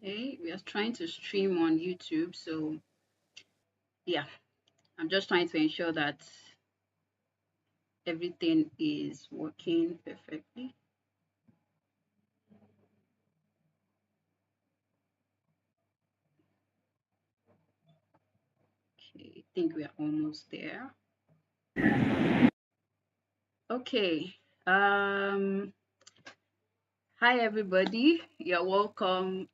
Okay, we are trying to stream on YouTube, so yeah, I'm just trying to ensure that everything is working perfectly. Okay, I think we are almost there. Okay, hi everybody, you're welcome.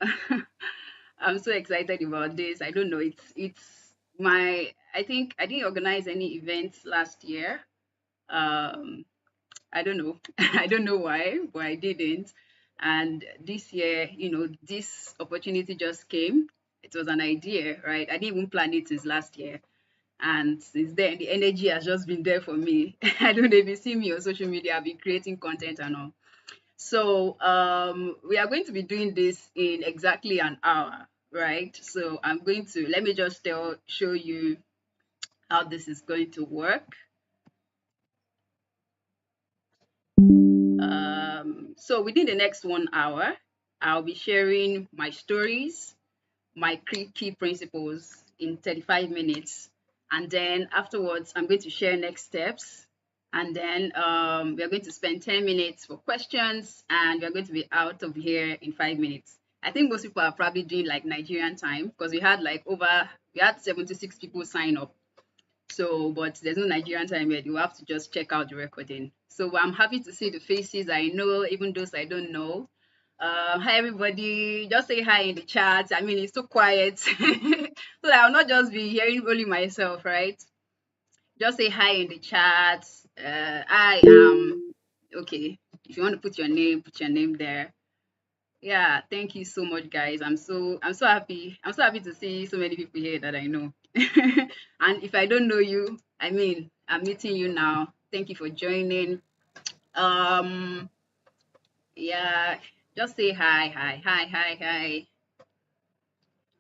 I'm so excited about this. I don't know, it's my I didn't organize any events last year. Um, I don't know. I don't know why, but I didn't. And this year, this opportunity just came. It was an idea, right? I didn't even plan it since last year. And since then, the energy has just been there for me. I don't know if you see me on social media, I've been creating content and all. So we are going to be doing this in exactly an hour, right? So I'm going to, let me just show you how this is going to work. So within the next 1 hour, I'll be sharing my stories, my key principles in 35 minutes. And then afterwards, I'm going to share next steps. And then we're going to spend 10 minutes for questions, and we're going to be out of here in 5 minutes. I think most people are probably doing like Nigerian time because we had 76 people sign up. So, but there's no Nigerian time yet. You have to just check out the recording. So I'm happy to see the faces I know, even those I don't know. Hi everybody, just say hi in the chat. I mean, it's so quiet, so that I'll not just be hearing only myself, right? Just say hi in the chat. I am okay. If you want to put your name there. Yeah, thank you so much, guys. I'm so happy. I'm so happy to see so many people here that I know. And if I don't know you, I mean, I'm meeting you now. Thank you for joining. Um, yeah, just say hi, hi, hi, hi, hi.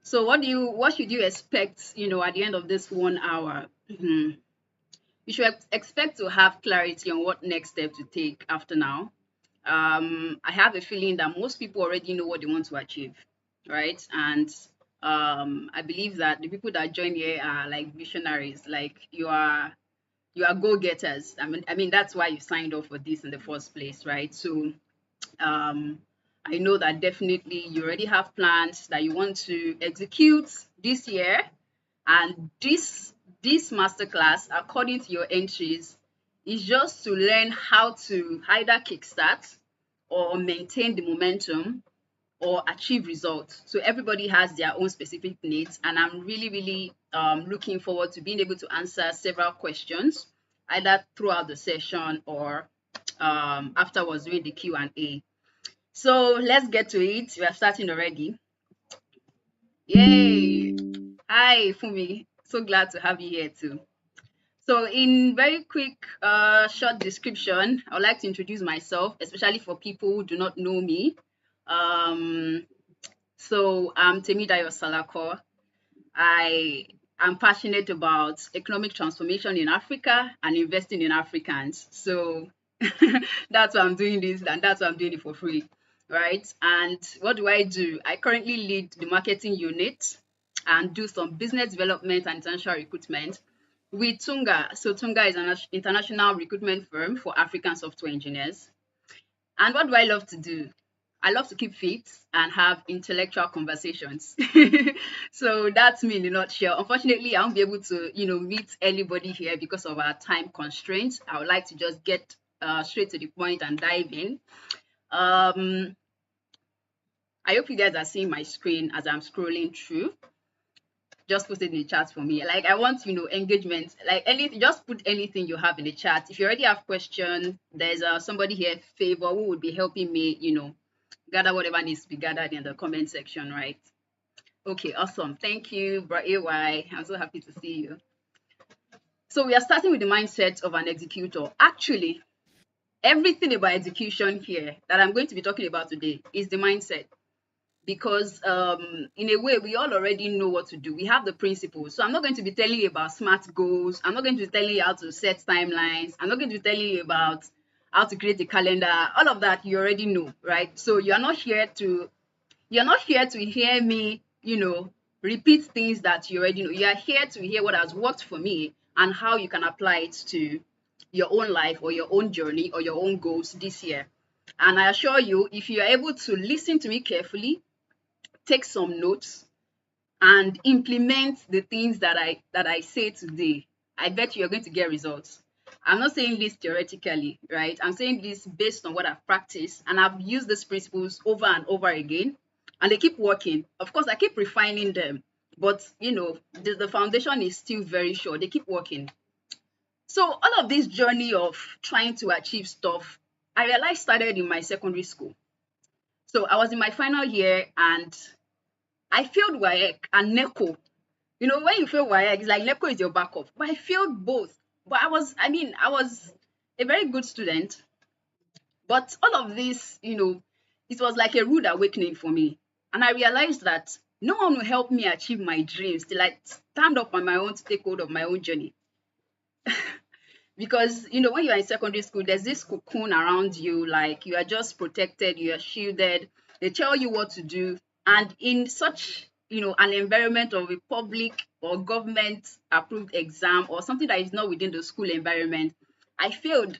So what should you expect, at the end of this 1 hour? You should expect to have clarity on what next step to take after now. I have a feeling that most people already know what they want to achieve, right? And I believe that the people that join here are like visionaries, like you are go-getters. I mean that's why you signed up for this in the first place, right? So um, I know that definitely you already have plans that you want to execute this year, and this masterclass, according to your entries, is just to learn how to either kickstart or maintain the momentum or achieve results. So everybody has their own specific needs, and I'm really, really looking forward to being able to answer several questions either throughout the session or afterwards during the Q&A. So let's get to it. We are starting already. Yay! Hi, Fumi. So glad to have you here too. So, in very quick, short description, I would like to introduce myself, especially for people who do not know me. Um, so, I'm Temidayo Salako. I am passionate about economic transformation in Africa and investing in Africans. So, that's why I'm doing this, and that's why I'm doing it for free, right? And what do? I currently lead the marketing unit and do some business development and international recruitment with Tunga. So Tunga is an international recruitment firm for African software engineers. And what do I love to do? I love to keep fit and have intellectual conversations. So that's me in a nutshell. Unfortunately, I won't be able to, meet anybody here because of our time constraints. I would like to just get straight to the point and dive in. Um, I hope you guys are seeing my screen as I'm scrolling through. Just put it in the chat for me. Like I want, engagement. Like anything, just put anything you have in the chat. If you already have questions, there's somebody here, Favor, who would be helping me, gather whatever needs to be gathered in the comment section, right? Okay, awesome. Thank you, bro. AY. I'm so happy to see you. So we are starting with the mindset of an executor. Actually, everything about execution here that I'm going to be talking about today is the mindset, because in a way we all already know what to do. We have the principles. So I'm not going to be telling you about smart goals. I'm not going to be telling you how to set timelines. I'm not going to be telling you about how to create a calendar. All of that you already know, right? So you're not here to You're not here to hear me, repeat things that you already know. You are here to hear what has worked for me and how you can apply it to your own life or your own journey or your own goals this year. And I assure you, if you are able to listen to me carefully, take some notes, and implement the things that I say today, I bet you're going to get results. I'm not saying this theoretically, right? I'm saying this based on what I've practiced, and I've used these principles over and over again, and they keep working. Of course, I keep refining them, but the foundation is still very sure. They keep working. So all of this journey of trying to achieve stuff, I realized started in my secondary school. So I was in my final year and I failed WAEC and NECO. When you fail WAEC, it's like NECO is your backup. But I failed both. But I was a very good student. But all of this, it was like a rude awakening for me. And I realized that no one will help me achieve my dreams till I stand up on my own to take hold of my own journey. Because, when you're in secondary school, there's this cocoon around you, like you are just protected, you are shielded, they tell you what to do. And in such, an environment of a public or government approved exam or something that is not within the school environment, I failed.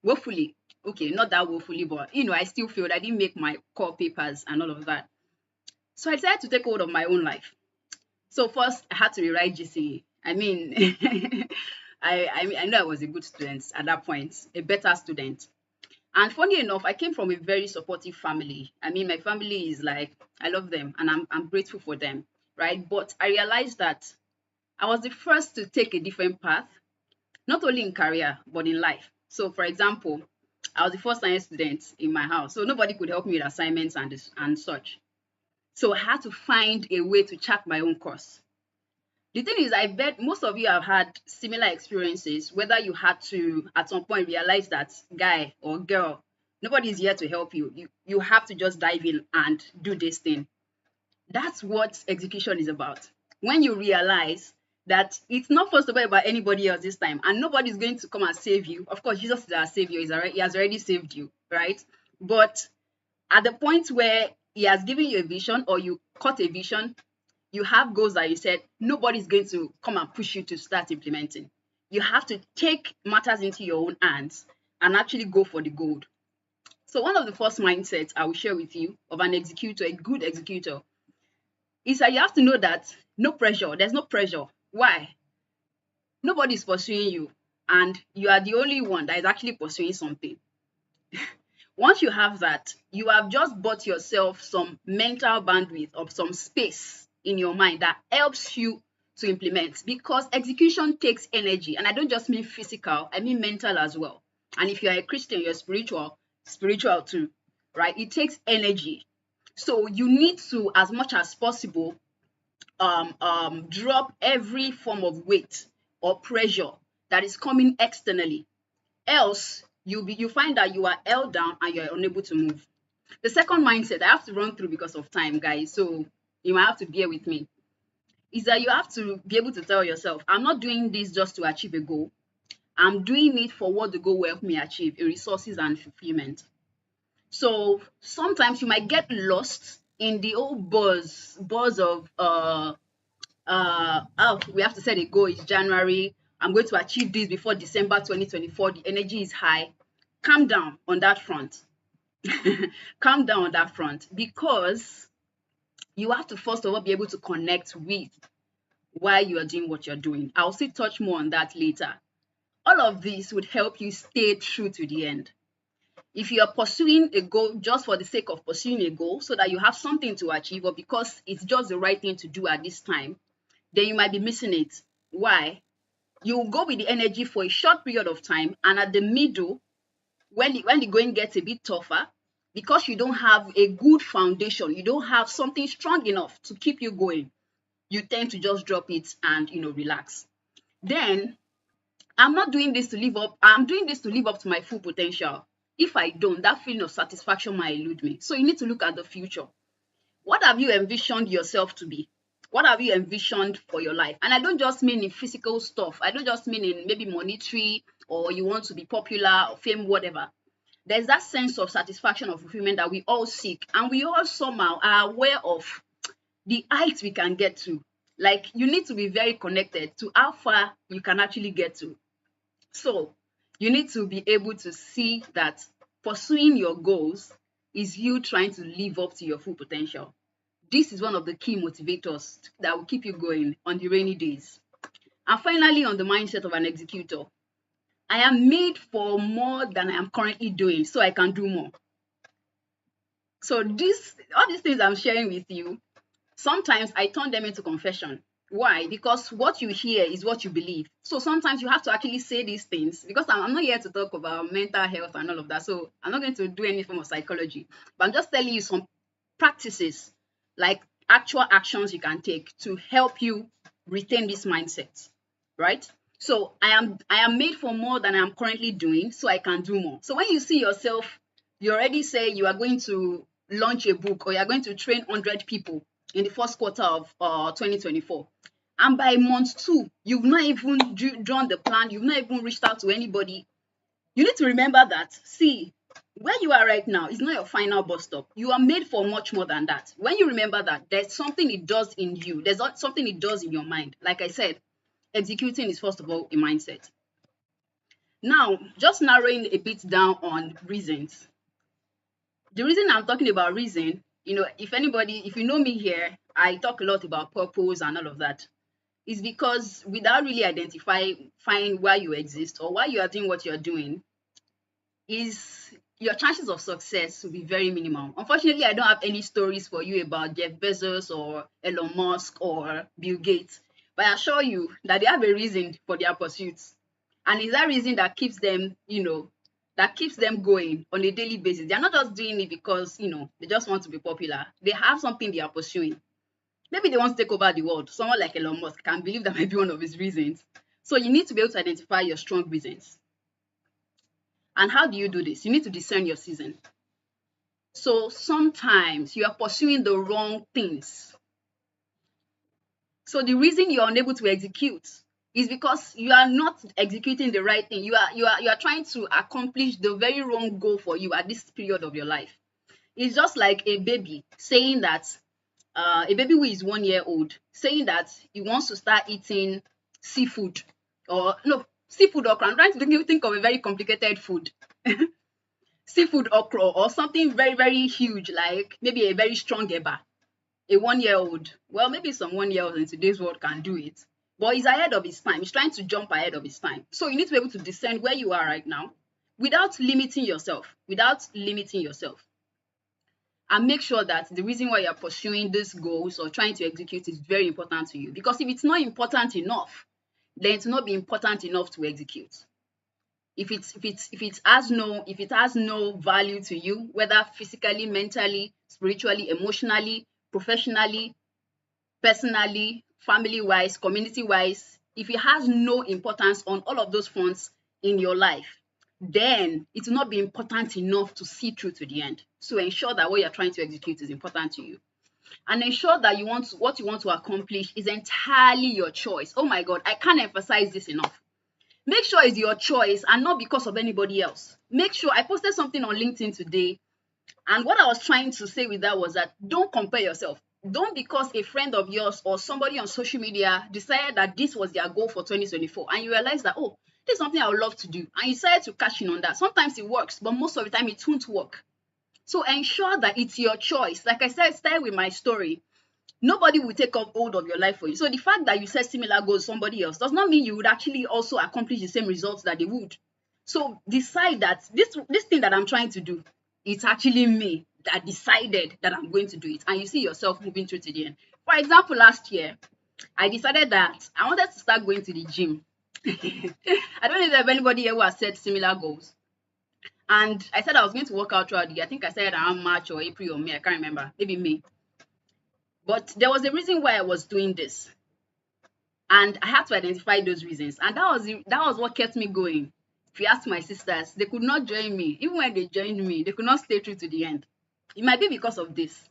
Woefully. Okay, not that woefully, but, I still failed. I didn't make my core papers and all of that. So I decided to take hold of my own life. So first, I had to rewrite GCE. I know I was a good student at that point, a better student. And funny enough, I came from a very supportive family. My family is like, I love them and I'm grateful for them, right? But I realized that I was the first to take a different path, not only in career, but in life. So, for example, I was the first science student in my house, so nobody could help me with assignments and such. So I had to find a way to chart my own course. The thing is, I bet most of you have had similar experiences, whether you had to, at some point, realize that guy or girl, nobody is here to help you. You have to just dive in and do this thing. That's what execution is about. When you realize that it's not first of all about anybody else this time, and nobody's going to come and save you. Of course, Jesus is our savior. He has already saved you, right? But at the point where he has given you a vision or you caught a vision, you have goals that you said, nobody's going to come and push you to start implementing. You have to take matters into your own hands and actually go for the goal. So one of the first mindsets I will share with you of an executor, a good executor, is that you have to know that no pressure, there's no pressure. Why? Nobody's pursuing you and you are the only one that is actually pursuing something. Once you have that, you have just bought yourself some mental bandwidth or some space in your mind that helps you to implement, because execution takes energy. And I don't just mean physical, I mean mental as well. And if you're a Christian, you're spiritual too, right? It takes energy. So you need to, as much as possible, drop every form of weight or pressure that is coming externally. Else, you find that you are held down and you're unable to move. The second mindset I have to run through because of time, guys, so you might have to bear with me, is that you have to be able to tell yourself, I'm not doing this just to achieve a goal. I'm doing it for what the goal will help me achieve, resources and fulfillment. So sometimes you might get lost in the old buzz of we have to set a goal. It's January. I'm going to achieve this before December 2024. The energy is high. Calm down on that front. Calm down on that front, because you have to first of all be able to connect with why you are doing what you're doing. I'll still touch more on that later. All of this would help you stay true to the end. If you are pursuing a goal just for the sake of pursuing a goal so that you have something to achieve, or because it's just the right thing to do at this time, then you might be missing it. Why? You will go with the energy for a short period of time, and at the middle, when the going gets a bit tougher, because you don't have a good foundation, you don't have something strong enough to keep you going, you tend to just drop it and relax. Then I'm doing this to live up to my full potential. If I don't, that feeling of satisfaction might elude me. So you need to look at the future. What have you envisioned yourself to be? What have you envisioned for your life? And I don't just mean in physical stuff. I don't just mean in maybe monetary, or you want to be popular or fame, whatever. there's that sense of satisfaction of fulfillment that we all seek, and we all somehow are aware of the heights we can get to. Like, you need to be very connected to how far you can actually get to. So you need to be able to see that pursuing your goals is you trying to live up to your full potential. This is one of the key motivators that will keep you going on the rainy days. And finally, on the mindset of an executor, I am made for more than I am currently doing, so I can do more. So all these things I'm sharing with you, sometimes I turn them into confession. Why? Because what you hear is what you believe. So sometimes you have to actually say these things, because I'm not here to talk about mental health and all of that. So I'm not going to do any form of psychology, but I'm just telling you some practices, like actual actions you can take to help you retain this mindset, right? So I am made for more than I'm currently doing, so I can do more. So when you see yourself, you already say you are going to launch a book, or you're going to train 100 people in the first quarter of 2024. And by month 2, you've not even drawn the plan, you've not even reached out to anybody. You need to remember that, see, where you are right now is not your final bus stop. You are made for much more than that. When you remember that, there's something it does in you. There's something it does in your mind. Like I said, executing is first of all a mindset. Now, just narrowing a bit down on reasons. The reason I'm talking about reason, if you know me here, I talk a lot about purpose and all of that. Is because without really identifying why you exist or why you are doing what you're doing, is your chances of success will be very minimal. Unfortunately, I don't have any stories for you about Jeff Bezos or Elon Musk or Bill Gates, but I assure you that they have a reason for their pursuits. And it's that reason that keeps them, going on a daily basis. They're not just doing it because, they just want to be popular. They have something they are pursuing. Maybe they want to take over the world. Someone like Elon Musk can believe that might be one of his reasons. So you need to be able to identify your strong reasons. And how do you do this? You need to discern your season. So sometimes you are pursuing the wrong things. So the reason you are unable to execute is because you are not executing the right thing. You are trying to accomplish the very wrong goal for you at this period of your life. It's just like a baby saying that a baby who is 1 year old saying that he wants to start eating seafood, or no, seafood okra. I'm trying to think of a very complicated food. Seafood okra, or something very, very huge, like maybe a very strong eba. A 1 year old, well, maybe some 1 year olds in today's world can do it, but he's ahead of his time. He's trying to jump ahead of his time. So you need to be able to discern where you are right now without limiting yourself. And make sure that the reason why you're pursuing these goals or trying to execute is very important to you. Because if it's not important enough, then it's not be important enough to execute. If it has no value to you, whether physically, mentally, spiritually, emotionally, professionally, personally, family-wise, community-wise, if it has no importance on all of those fronts in your life, then it will not be important enough to see through to the end. So ensure that what you're trying to execute is important to you. And ensure that what you want to accomplish is entirely your choice. Oh my God, I can't emphasize this enough. Make sure it's your choice and not because of anybody else. Make sure, I posted something on LinkedIn today, and what I was trying to say with that was that don't compare yourself. Don't, because a friend of yours or somebody on social media decided that this was their goal for 2024, and you realize that, oh, this is something I would love to do, and you decided to cash in on that. Sometimes it works, but most of the time it won't work. So ensure that it's your choice. Like I said, start with my story. Nobody will take up hold of your life for you. So the fact that you set similar goals to somebody else does not mean you would actually also accomplish the same results that they would. So decide that this thing that I'm trying to do, it's actually me that decided that I'm going to do it. And you see yourself moving through to the end. For example, last year, I decided that I wanted to start going to the gym. I don't know if there's anybody here who has set similar goals. And I said I was going to work out throughout the year. I think I said around March or April or May. I can't remember. Maybe May. But there was a reason why I was doing this. And I had to identify those reasons. And that was what kept me going. If you ask my sisters, they could not join me. Even when they joined me, they could not stay true to the end. It might be because of this.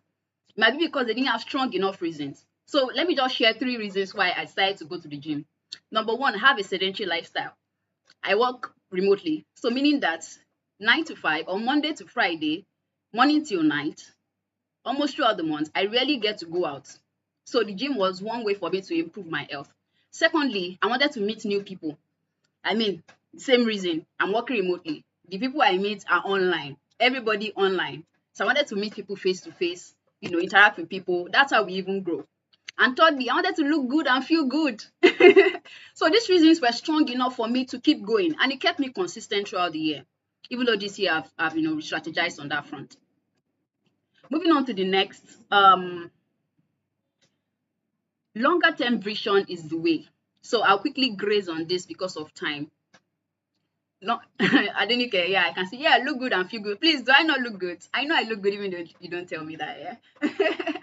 It might be because they didn't have strong enough reasons. So let me just share 3 reasons why I decided to go to the gym. Number 1, have a sedentary lifestyle. I work remotely. So meaning that 9 to 5, on Monday to Friday, morning till night, almost throughout the month, I rarely get to go out. So the gym was one way for me to improve my health. Secondly, I wanted to meet new people. I mean, same reason, I'm working remotely. The people I meet are online, everybody online. So I wanted to meet people face to face, interact with people. That's how we even grow. And thirdly, I wanted to look good and feel good. So these reasons were strong enough for me to keep going, and it kept me consistent throughout the year. Even though this year I've strategized on that front. Moving on to the next, longer term vision is the way. So I'll quickly graze on this because of time. No, I don't care. Yeah, I can see. Yeah, I look good and feel good. Please, do I not look good? I know I look good, even though you don't tell me that. Yeah.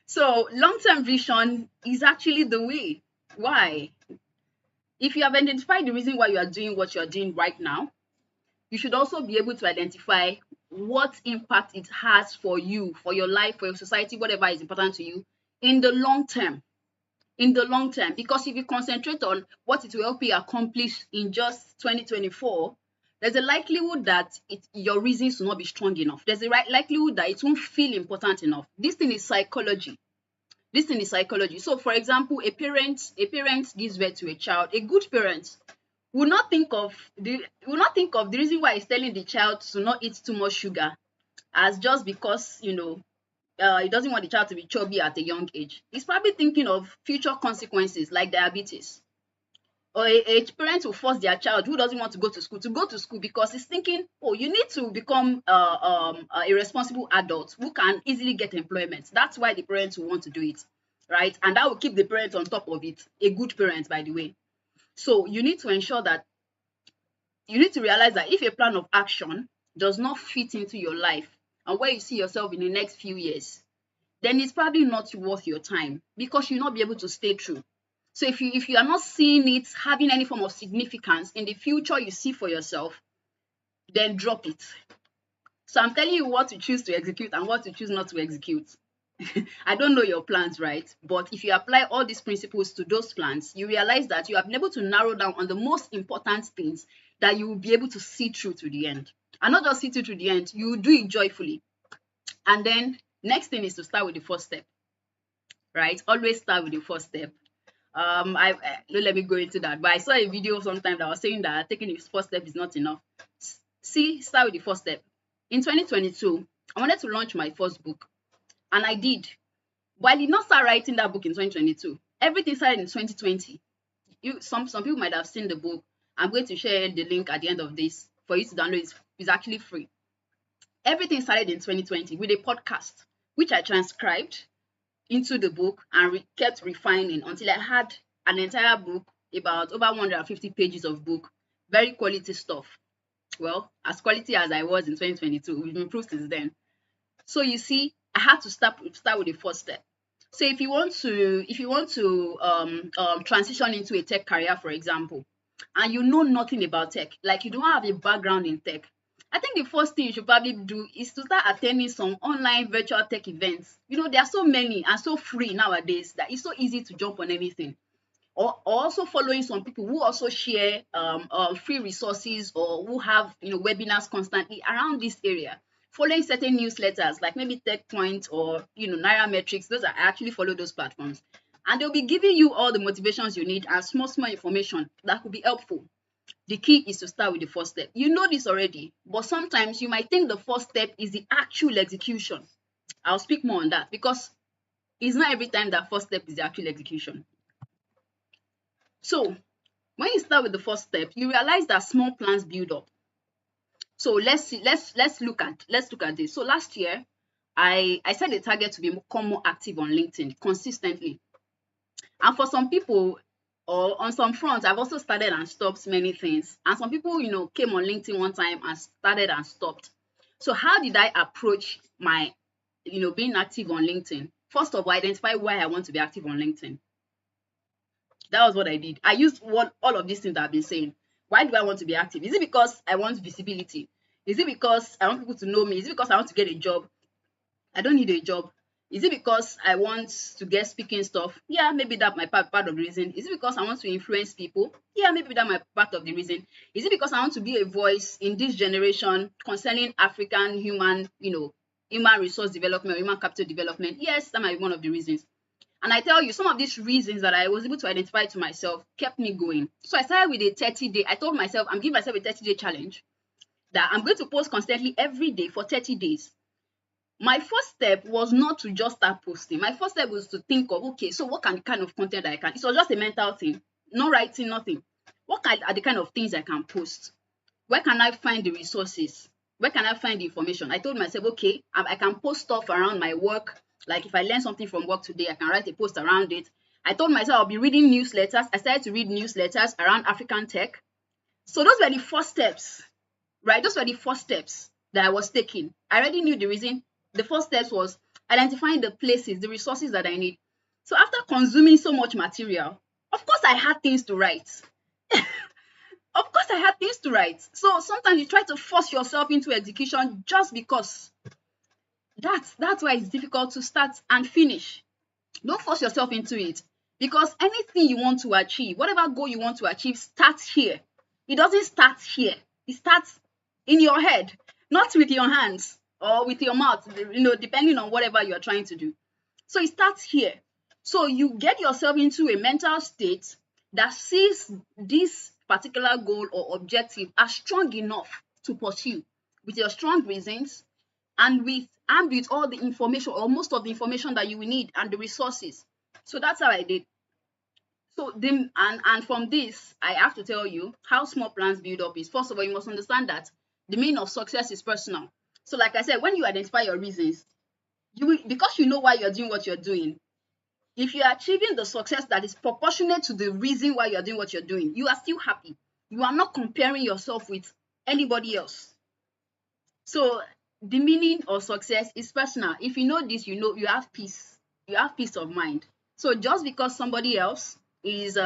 So long-term vision is actually the way. Why? If you have identified the reason why you are doing what you are doing right now, you should also be able to identify what impact it has for you, for your life, for your society, whatever is important to you in the long term. In the long term, because if you concentrate on what it will help you accomplish in just 2024, there's a likelihood that your reasons will not be strong enough. There's a likelihood that it won't feel important enough. This thing is psychology. So for example, a parent gives birth to a child. A good parent will not think of the reason why he's telling the child to not eat too much sugar as just because he doesn't want the child to be chubby at a young age. He's probably thinking of future consequences like diabetes. Or a parent will force their child who doesn't want to go to school because he's thinking, oh, you need to become a responsible adult who can easily get employment. That's why the parents will want to do it, right? And that will keep the parent on top of it. A good parent, by the way. So you need to ensure that you need to realize that if a plan of action does not fit into your life and where you see yourself in the next few years, then it's probably not worth your time because you'll not be able to stay true. So if you are not seeing it having any form of significance in the future you see for yourself, then drop it. So I'm telling you what to choose to execute and what to choose not to execute. I don't know your plans, right? But if you apply all these principles to those plans, you realize that you have been able to narrow down on the most important things that you will be able to see through to the end. And not just see through to the end, you will do it joyfully. And then next thing is to start with the first step, right? Always start with the first step. Don't let me go into that, but I saw a video sometime that was saying that taking the first step is not enough. Start with the first step. In 2022, I wanted to launch my first book, and I did. But I did not start writing that book in 2022. Everything started in 2020. Some people might have seen the book. I'm going to share the link at the end of this for you to download. It's actually free. Everything started in 2020 with a podcast, which I transcribed into the book and kept refining until I had an entire book, about over 150 pages of book, very quality stuff. Well, as quality as I was in 2022, we've improved since then. So you see, I had to start with the first step. So if you want to transition into a tech career, for example, and you know nothing about tech, like you don't have a background in tech, I think the first thing you should probably do is to start attending some online virtual tech events. There are so many and so free nowadays that it's so easy to jump on anything. Or also following some people who also share free resources or who have webinars constantly around this area. Following certain newsletters like maybe TechPoint or Nairametrics, I actually follow those platforms, and they'll be giving you all the motivations you need and small information that could be helpful. The key is to start with the first step. You know this already, but sometimes you might think the first step is the actual execution. I'll speak more on that because it's not every time that first step is the actual execution. So when you start with the first step, you realize that small plans build up. So let's look at this. So last year, I set a target to become more active on LinkedIn consistently. And for some people, or on some fronts, I've also started and stopped many things. And some people, came on LinkedIn one time and started and stopped. So how did I approach my, being active on LinkedIn? First of all, identify why I want to be active on LinkedIn. That was what I did. I used all of these things that I've been saying. Why do I want to be active? Is it because I want visibility? Is it because I want people to know me? Is it because I want to get a job? I don't need a job. Is it because I want to get speaking stuff? Yeah, maybe that might part of the reason. Is it because I want to influence people? Yeah, maybe that might part of the reason. Is it because I want to be a voice in this generation concerning African human resource development or human capital development? Yes, that might be one of the reasons. And I tell you, some of these reasons that I was able to identify to myself kept me going. So I started with a 30-day. I told myself, I'm giving myself a 30-day challenge that I'm going to post constantly every day for 30 days. My first step was not to just start posting. My first step was to think of, okay, so what kind of content I can. It was just a mental thing, no writing, nothing. What are the kind of things I can post? Where can I find the resources? Where can I find the information? I told myself, okay, I can post stuff around my work. Like if I learn something from work today, I can write a post around it. I told myself I'll be reading newsletters. I started to read newsletters around African tech. So those were the first steps, right? Those were the first steps that I was taking. I already knew the reason. The first steps was identifying the places, the resources that I need. So after consuming so much material, of course I had things to write. Of course I had things to write. So sometimes you try to force yourself into execution just because. That's why it's difficult to start and finish. Don't force yourself into it, because anything you want to achieve, whatever goal you want to achieve, starts here. It doesn't start here. It starts in your head, not with your hands or with your mouth, depending on whatever you're trying to do. So it starts here. So you get yourself into a mental state that sees this particular goal or objective as strong enough to pursue with your strong reasons and with all the information or most of the information that you will need and the resources. So that's how I did. So and from this, I have to tell you how small plans build up is. First of all, you must understand that the meaning of success is personal. So like I said, when you identify your reasons, because you know why you're doing what you're doing, if you're achieving the success that is proportionate to the reason why you're doing what you're doing, you are still happy. You are not comparing yourself with anybody else. So the meaning of success is personal. If you know this, you have peace. You have peace of mind. So just because somebody else is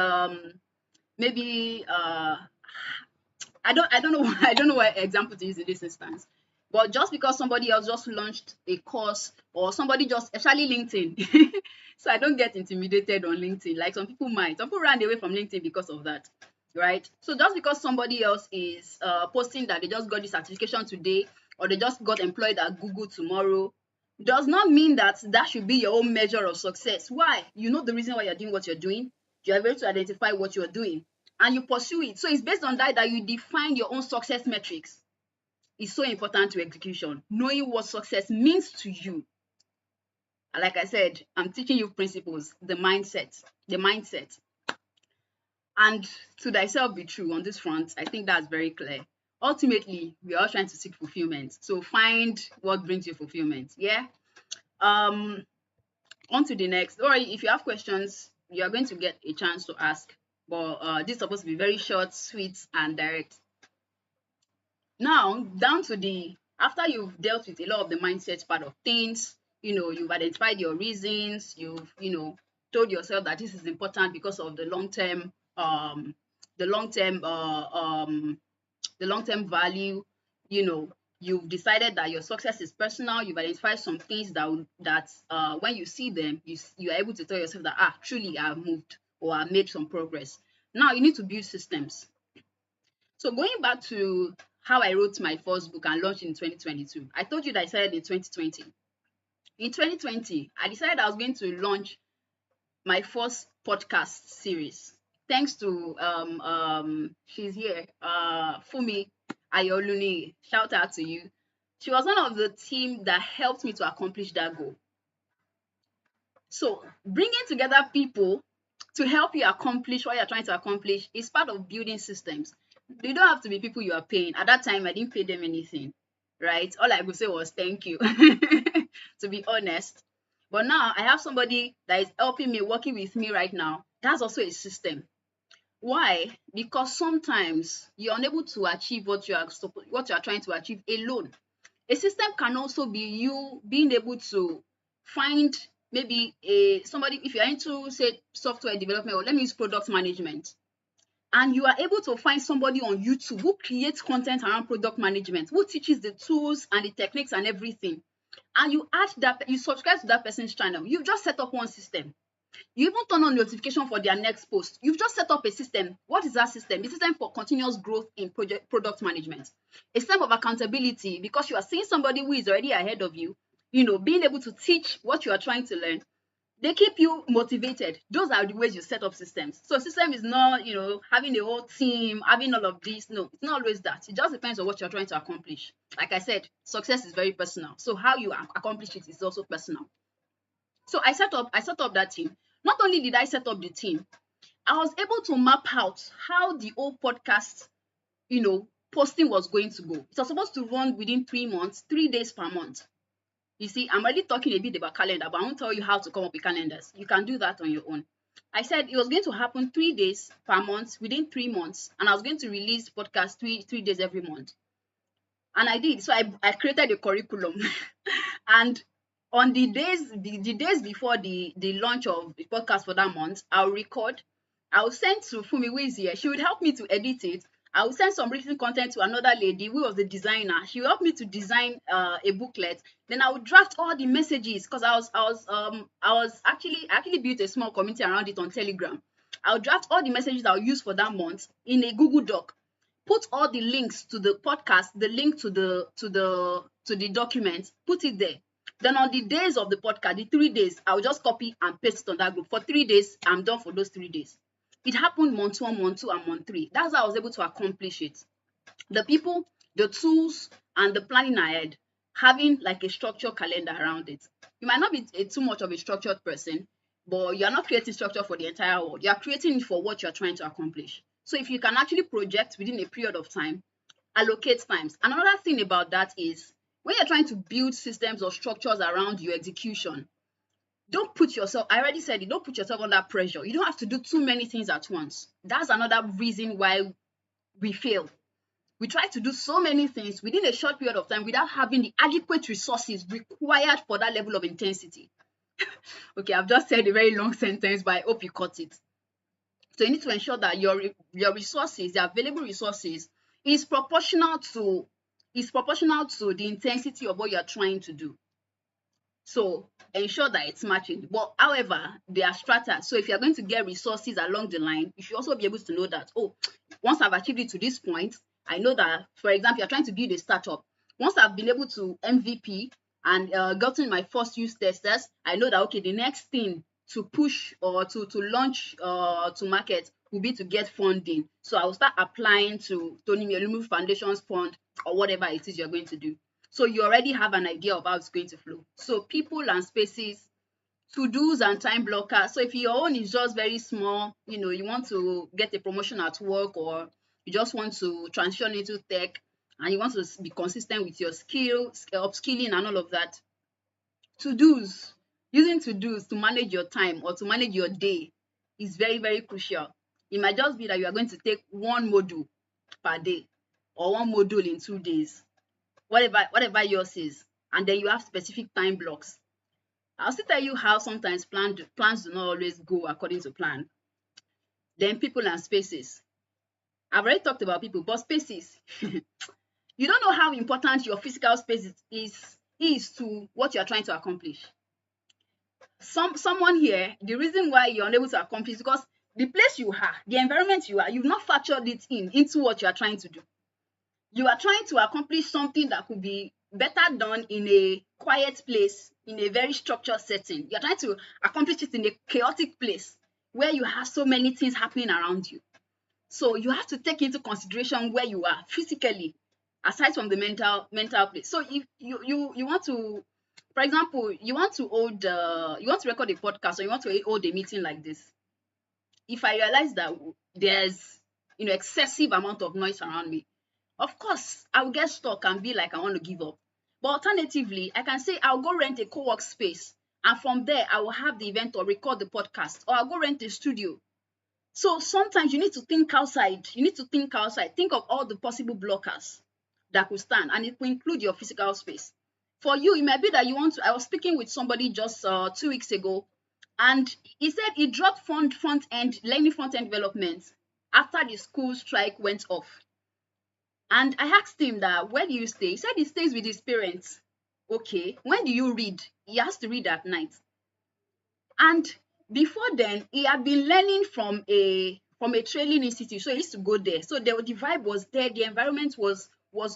maybe I don't know I don't know what example to use in this instance. But just because somebody else just launched a course or somebody just, especially LinkedIn. So I don't get intimidated on LinkedIn. Like some people might. Some people ran away from LinkedIn because of that. Right? So just because somebody else is posting that they just got the certification today or they just got employed at Google tomorrow does not mean that that should be your own measure of success. Why? You know the reason why you're doing what you're doing. You're able to identify what you're doing and you pursue it. So it's based on that you define your own success metrics. It's so important to execution. Knowing what success means to you. Like I said, I'm teaching you principles, the mindset. And to thyself be true on this front, I think that's very clear. Ultimately, we are all trying to seek fulfillment. So find what brings you fulfillment. Yeah. On to the next. Or if you have questions, you are going to get a chance to ask. But this is supposed to be very short, sweet, and direct. Now, down to after you've dealt with a lot of the mindset part of things, you've identified your reasons, you've, told yourself that this is important because of the long-term, the long-term value, you've decided that your success is personal, you've identified some things that when you see them, you are able to tell yourself that, truly I've moved or I've made some progress. Now you need to build systems. So going back to how I wrote my first book and launched in 2022, I told you that I started in 2020. In 2020, I decided I was going to launch my first podcast series. Thanks to she's here, Fumi Ayoluni. Shout out to you. She was one of the team that helped me to accomplish that goal. So bringing together people to help you accomplish what you're trying to accomplish is part of building systems. They don't have to be people you are paying. At that time, I didn't pay them anything, right? All I could say was thank you, to be honest. But now I have somebody that is helping me, working with me right now. That's also a system. Why? Because sometimes you're unable to achieve what you are trying to achieve alone. A system can also be you being able to find maybe somebody, if you're into, say, software development, or let me use product management, and you are able to find somebody on YouTube who creates content around product management, who teaches the tools and the techniques and everything. and you add that, you subscribe to that person's channel, you've just set up one system. You even turn on notification for their next post. You've just set up a system. What is that system? The system for continuous growth in product management. A system of accountability, because you are seeing somebody who is already ahead of you, being able to teach what you are trying to learn. They keep you motivated. Those are the ways you set up systems. So system is not, having a whole team, having all of this. No, it's not always that. It just depends on what you're trying to accomplish. Like I said, success is very personal. So how you accomplish it is also personal. So I set up that team. Not only did I set up the team, I was able to map out how the whole podcast, posting was going to go. It was supposed to run within 3 months, 3 days per month. You see, I'm already talking a bit about calendar, but I won't tell you how to come up with calendars. You can do that on your own. I said it was going to happen 3 days per month within 3 months, and I was going to release podcast three days every month. And I did. So I created a curriculum. And on the days before the launch of the podcast for that month, I'll record. I'll send to Fumi, who is here. She would help me to edit it. I will send some written content to another lady who was the designer. She will help me to design a booklet. Then I would draft all the messages, because I actually built a small community around it on Telegram. I'll draft all the messages I'll use for that month in a Google Doc. Put all the links to the podcast, the link to the document, put it there. Then on the days of the podcast, the 3 days, I'll just copy and paste it on that group. For 3 days, I'm done for those 3 days. It happened month 1, month 2, and month 3. That's how I was able to accomplish it. The people, the tools, and the planning ahead, having like a structured calendar around it. You might not be too much of a structured person, but you're not creating structure for the entire world. You're creating it for what you're trying to accomplish. So if you can actually project within a period of time, allocate times. Another thing about that is, when you're trying to build systems or structures around your execution, don't put yourself, I already said it, don't put yourself under pressure. You don't have to do too many things at once. That's another reason why we fail. We try to do so many things within a short period of time without having the adequate resources required for that level of intensity. Okay, I've just said a very long sentence, but I hope you caught it. So you need to ensure that your resources, the available resources, is proportional to the intensity of what you're trying to do. So ensure that it's matching. But however, there are strata. So if you're going to get resources along the line, you should also be able to know that, once I've achieved it to this point, I know that, for example, you're trying to build a startup. Once I've been able to MVP and gotten my first use testers, I know that, okay, the next thing to push or to launch to market will be to get funding. So I will start applying to Tony Melumu Foundation's fund or whatever it is you're going to do. So you already have an idea of how it's going to flow. So people and spaces, to-dos and time blockers. So if your own is just very small, you want to get a promotion at work, or you just want to transition into tech and you want to be consistent with your skills, upskilling and all of that. To-dos, using to-dos to manage your time or to manage your day is very, very crucial. It might just be that you are going to take one module per day or one module in 2 days, whatever yours is, and then you have specific time blocks. I'll still tell you how sometimes plans do not always go according to plan. Then people and spaces. I've already talked about people, but spaces. You don't know how important your physical space is to what you're trying to accomplish. Someone here, the reason why you're unable to accomplish is because the place you are, the environment you are, you've not factored it into what you are trying to do. You are trying to accomplish something that could be better done in a quiet place, in a very structured setting. You're trying to accomplish it in a chaotic place where you have so many things happening around you. So you have to take into consideration where you are physically, aside from the mental place. So if you want to, for example, you want to record a podcast, or you want to hold a meeting like this. If I realize that there's excessive amount of noise around me, of course, I will get stuck and be like, I want to give up. But alternatively, I can say I'll go rent a co-work space, and from there, I will have the event or record the podcast, or I'll go rent a studio. So sometimes you need to think outside. Think of all the possible blockers that could stand, and it will include your physical space. For you, it might be that I was speaking with somebody just 2 weeks ago, and he said he dropped learning front-end development after the school strike went off. And I asked him that, where do you stay? He said he stays with his parents. Okay, when do you read? He has to read at night. And before then, he had been learning from a training institute. So he used to go there. So the vibe was there, the environment was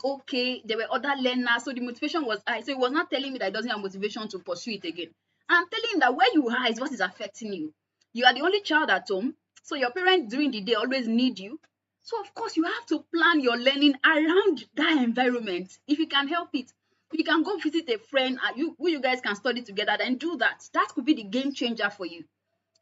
okay. There were other learners. So the motivation was high. So he was not telling me that he doesn't have motivation to pursue it again. I'm telling him that where you are is what is affecting you. You are the only child at home. So your parents during the day always need you. So of course you have to plan your learning around that environment if you can help it. You can go visit a friend who you guys can study together, then do that. That could be the game changer for you.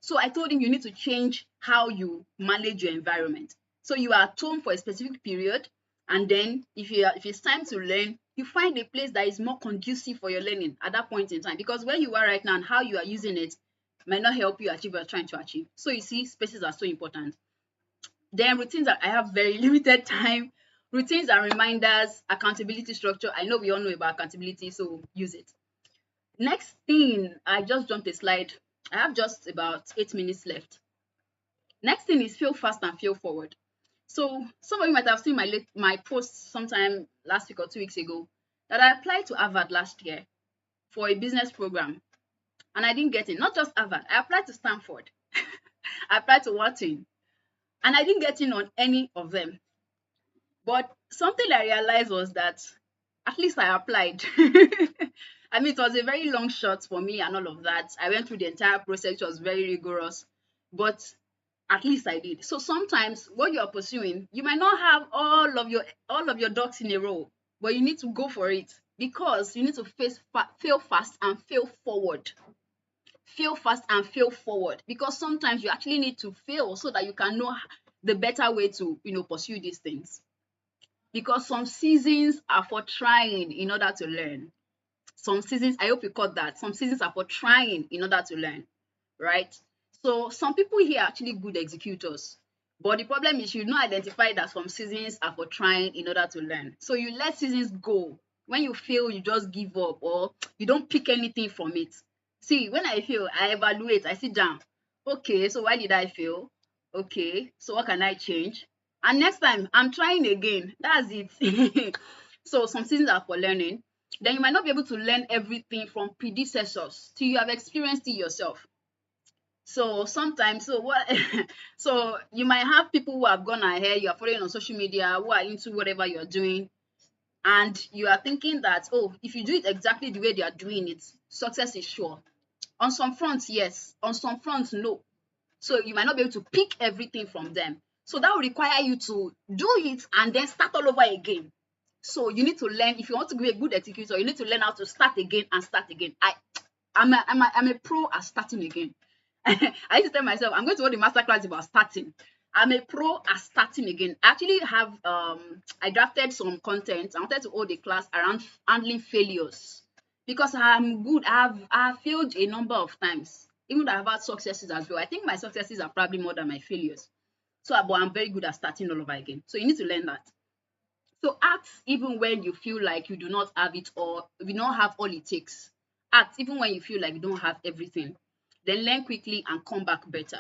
So I told him you need to change how you manage your environment. So you are at home for a specific period, and then if it's time to learn, you find a place that is more conducive for your learning at that point in time. Because where you are right now and how you are using it might not help you achieve what you're trying to achieve. So you see, spaces are so important. Then routines that I have very limited time. Routines and reminders, accountability structure. I know we all know about accountability, so use it. Next thing, I just jumped a slide. I have just about 8 minutes left. Next thing is feel fast and feel forward. So some of you might have seen my post sometime last week or 2 weeks ago that I applied to Harvard last year for a business program, and I didn't get it. Not just Harvard, I applied to Stanford, I applied to Wharton, and I didn't get in on any of them. But something I realized was that at least I applied. I mean, it was a very long shot for me and all of that. I went through the entire process, which was very rigorous, but at least I did. So sometimes what you're pursuing, you might not have all of your ducks in a row, but you need to go for it because you need to fail fast and fail forward. Fail fast and fail forward because sometimes you actually need to fail so that you can know the better way to pursue these things. Because some seasons are for trying in order to learn. Some seasons, I hope you caught that. Some seasons are for trying in order to learn, right? So some people here are actually good executors. But the problem is you not identify that some seasons are for trying in order to learn. So you let seasons go. When you fail, you just give up or you don't pick anything from it. See, when I fail, I evaluate, I sit down. Okay, so why did I fail? Okay, so what can I change? And next time, I'm trying again. That's it. So some seasons are for learning. Then you might not be able to learn everything from predecessors till you have experienced it yourself. So sometimes, so what? So you might have people who have gone ahead, you are following on social media, who are into whatever you're doing, and you are thinking that, oh, if you do it exactly the way they are doing it, success is sure. On some fronts, yes. On some fronts, no. So you might not be able to pick everything from them. So that will require you to do it and then start all over again. So you need to learn. If you want to be a good executor, you need to learn how to start again and start again. I'm a pro at starting again. I used to tell myself, I'm going to hold a masterclass about starting. I'm a pro at starting again. I actually have I drafted some content. I wanted to hold a class around handling failures because I'm good. I've failed a number of times, even though I've had successes as well. I think my successes are probably more than my failures. So, but I'm very good at starting all over again. So you need to learn that. So act even when you feel like you do not have it or you don't have all it takes. Act even when you feel like you don't have everything. Then learn quickly and come back better.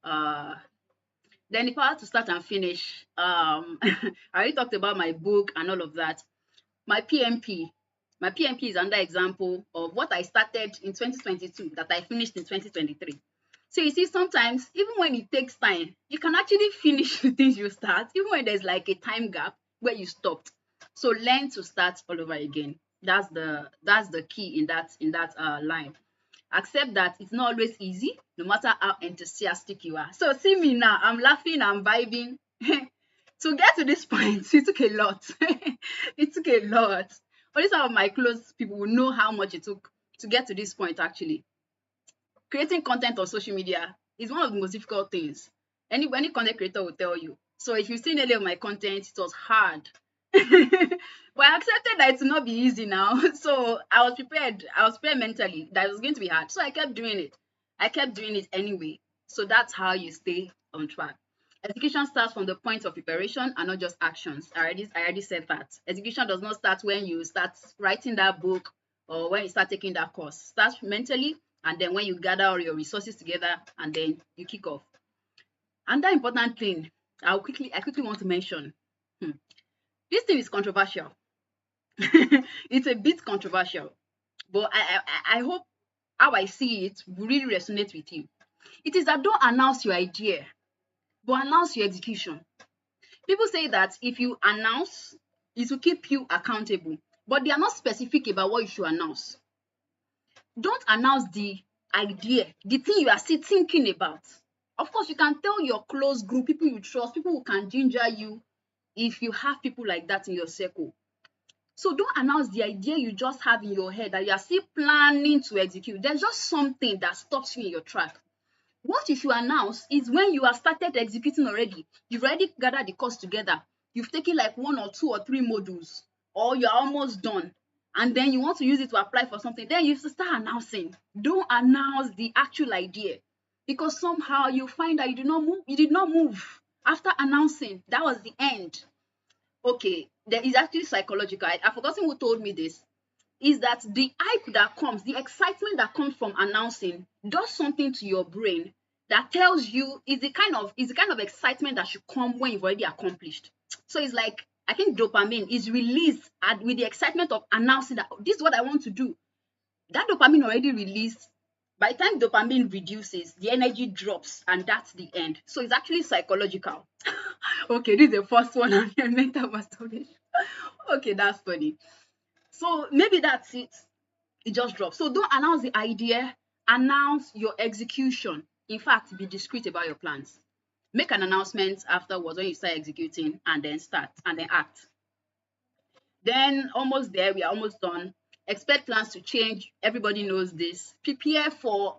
Uh, then the power to start and finish. I already talked about my book and all of that. My PMP. My PMP is another example of what I started in 2022 that I finished in 2023. So you see, sometimes even when it takes time, you can actually finish the things you start, even when there's like a time gap where you stopped. So learn to start all over again. That's the key in that line. Accept that it's not always easy, no matter how enthusiastic you are. So see me now, I'm laughing, I'm vibing. To get to this point, it took a lot. It took a lot. Only some of my close people will know how much it took to get to this point actually. Creating content on social media is one of the most difficult things. Any content creator will tell you. So if you've seen any of my content, it was hard. But I accepted that it will not be easy now. So I was prepared mentally that it was going to be hard. So I kept doing it. I kept doing it anyway. So that's how you stay on track. Execution starts from the point of preparation and not just actions. I already said that. Execution does not start when you start writing that book or when you start taking that course. Start mentally, and then when you gather all your resources together, and then you kick off. Another important thing I quickly want to mention. This thing is controversial. It's a bit controversial, but I hope how I see it will really resonate with you. It is that don't announce your idea, but announce your execution. People say that if you announce, it will keep you accountable, but they are not specific about what you should announce. Don't announce the idea, the thing you are still thinking about. Of course, you can tell your close group, people you trust, people who can ginger you if you have people like that in your circle. So don't announce the idea you just have in your head that you are still planning to execute. There's just something that stops you in your track. What you should announce is when you have started executing already. You've already gathered the course together. You've taken like 1 or 2 or 3 modules, or you're almost done. And then you want to use it to apply for something. Then you start announcing. Don't announce the actual idea. Because somehow you find that you did not move after announcing. That was the end. Okay, there is actually psychological. I've forgotten who told me this. Is that the hype that comes, the excitement that comes from announcing does something to your brain that tells you is the kind of excitement that should come when you've already accomplished. So it's like I think dopamine is released with the excitement of announcing that this is what I want to do. That dopamine already released. By the time dopamine reduces, the energy drops, and that's the end. So it's actually psychological. Okay, this is the first one on your mental masturbation. Okay, that's funny. So maybe that's it. It just drops. So don't announce the idea, announce your execution. In fact, be discreet about your plans. Make an announcement afterwards when you start executing, and then start and then act. Then almost there, we are almost done. Expect plans to change. Everybody knows this. Prepare for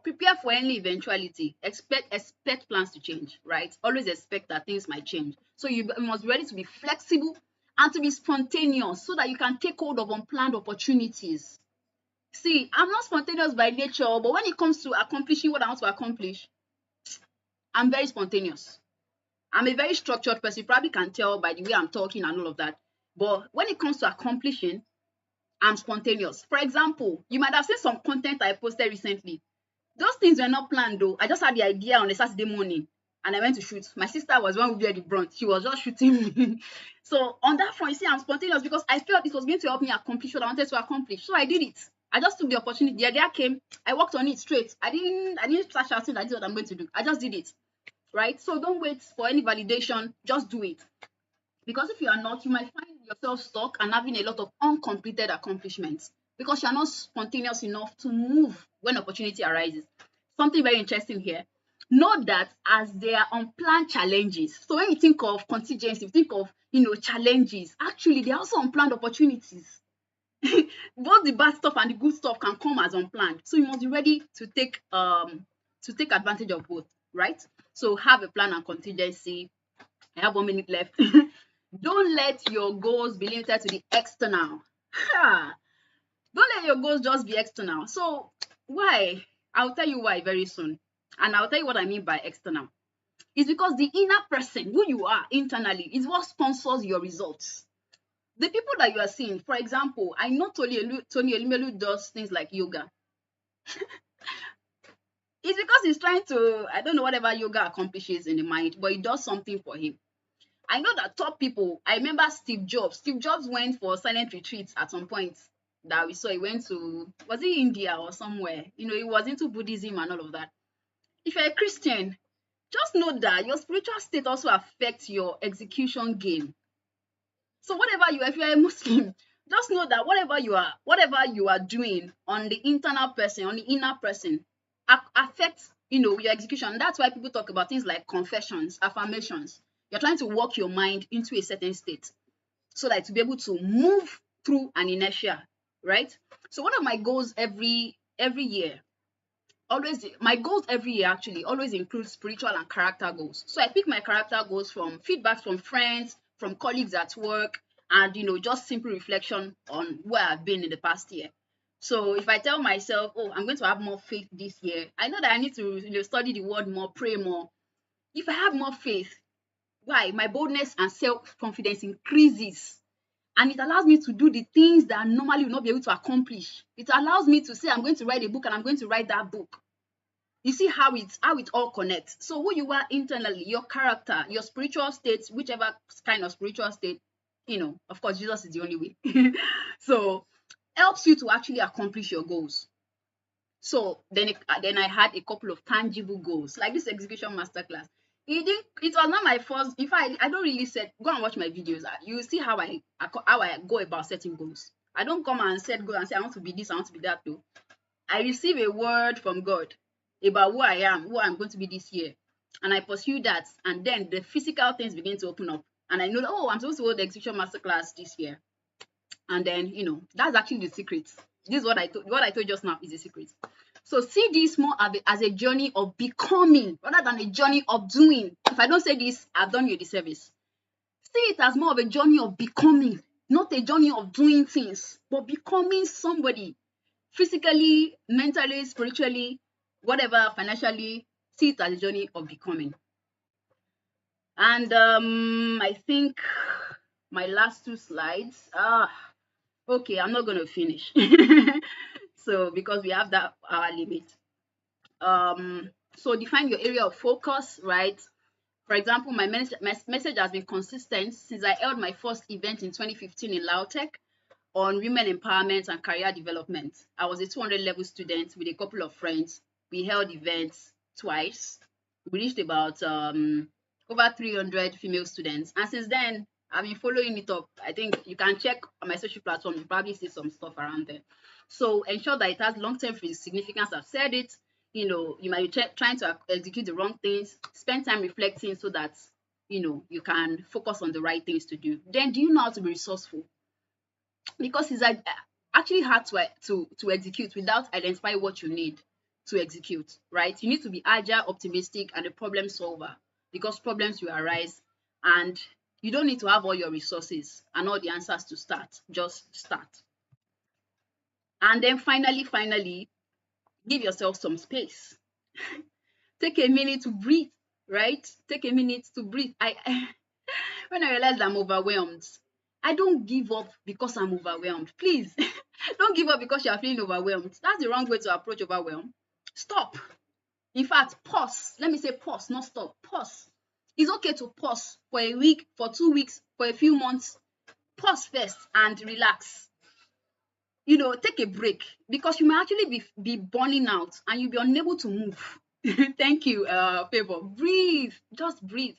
any eventuality. Expect plans to change, right? Always expect that things might change. So you must be ready to be flexible and to be spontaneous so that you can take hold of unplanned opportunities. See, I'm not spontaneous by nature, but when it comes to accomplishing what I want to accomplish, I'm very spontaneous. I'm a very structured person. You probably can tell by the way I'm talking and all of that. But when it comes to accomplishing, I'm spontaneous. For example, you might have seen some content I posted recently. Those things were not planned though. I just had the idea on a Saturday morning and I went to shoot. My sister was one who bear the brunt. She was just shooting me. So on that front, you see, I'm spontaneous because I felt it was going to help me accomplish what I wanted to accomplish. So I did it. I just took the opportunity. The idea came. I worked on it straight. I didn't start shouting that this is what I'm going to do. I just did it. Right? So don't wait for any validation. Just do it. Because if you are not, you might find yourself stuck and having a lot of uncompleted accomplishments because you are not spontaneous enough to move when opportunity arises. Something very interesting here. Note that as there are unplanned challenges. So when you think of contingency, you think of challenges. Actually, there are also unplanned opportunities. Both the bad stuff and the good stuff can come as unplanned. So you must be ready to take advantage of both, right? So have a plan and contingency. I have 1 minute left. Don't let your goals be limited to the external. Don't let your goals just be external. So why? I'll tell you why very soon. And I'll tell you what I mean by external. It's because the inner person, who you are internally, is what sponsors your results. The people that you are seeing, for example, I know Tony Elumelu does things like yoga. It's because he's trying to, I don't know whatever yoga accomplishes in the mind, but it does something for him. I know that top people, I remember Steve Jobs. Steve Jobs went for silent retreats at some point that we saw. He went to, was it India or somewhere? He was into Buddhism and all of that. If you're a Christian, just know that your spiritual state also affects your execution game. So if you're a Muslim, just know that whatever you are doing on the internal person, on the inner person, affects your execution. That's why people talk about things like confessions, affirmations. You're trying to work your mind into a certain state so that to be able to move through an inertia, right? So one of my goals every year, my goals every year actually always include spiritual and character goals. So I pick my character goals from feedback from friends, from colleagues at work, and just simple reflection on where I've been in the past year. So if I tell myself, oh, I'm going to have more faith this year, I know that I need to study the word more, pray more. If I have more faith, why? My boldness and self-confidence increases. And it allows me to do the things that I normally would not be able to accomplish. It allows me to say, I'm going to write a book and I'm going to write that book. You see how it all connects. So who you are internally, your character, your spiritual state, whichever kind of spiritual state, Of course, Jesus is the only way. So helps you to actually accomplish your goals. So then I had a couple of tangible goals, like this execution masterclass. It was not my first. In fact, I don't really set. Go and watch my videos. You will see how I go about setting goals. I don't come and set goals and say I want to be this, I want to be that. Though I receive a word from God about who I am, who I'm going to be this year, and I pursue that, and then the physical things begin to open up, and I know that, oh, I'm supposed to hold the execution masterclass this year, and then that's actually the secret. This is what I told just now is the secret. So see this more as a journey of becoming rather than a journey of doing. If I don't say this, I've done you a disservice. See it as more of a journey of becoming, not a journey of doing things, but becoming somebody physically, mentally, spiritually, whatever, financially. See it as a journey of becoming. And I think my last two slides. Okay, I'm not going to finish. So because we have that hour limit. So define your area of focus, right? For example, my message has been consistent since I held my first event in 2015 in Lautech on women empowerment and career development. I was a 200 level student with a couple of friends. We held events twice. We reached about over 300 female students. And since then, I've been following it up. I think you can check on my social platform. You probably see some stuff around there. So ensure that it has long-term significance. I've said it. You might be trying to execute the wrong things. Spend time reflecting so that, you can focus on the right things to do. Then do you know how to be resourceful? Because it's actually hard to execute without identifying what you need to execute, right? You need to be agile, optimistic, and a problem solver, because problems will arise, and you don't need to have all your resources and all the answers to start. Just start. And then finally, give yourself some space. Take a minute to breathe, right? Take a minute to breathe. When I realized I'm overwhelmed, I don't give up because I'm overwhelmed. Please, don't give up because you're feeling overwhelmed. That's the wrong way to approach overwhelm. Stop. In fact, pause. Let me say pause, not stop. Pause. It's okay to pause for a week, for 2 weeks, for a few months. Pause first and relax. Take a break, because you might actually be burning out and you'll be unable to move. Thank you, Favor. Breathe. Just breathe.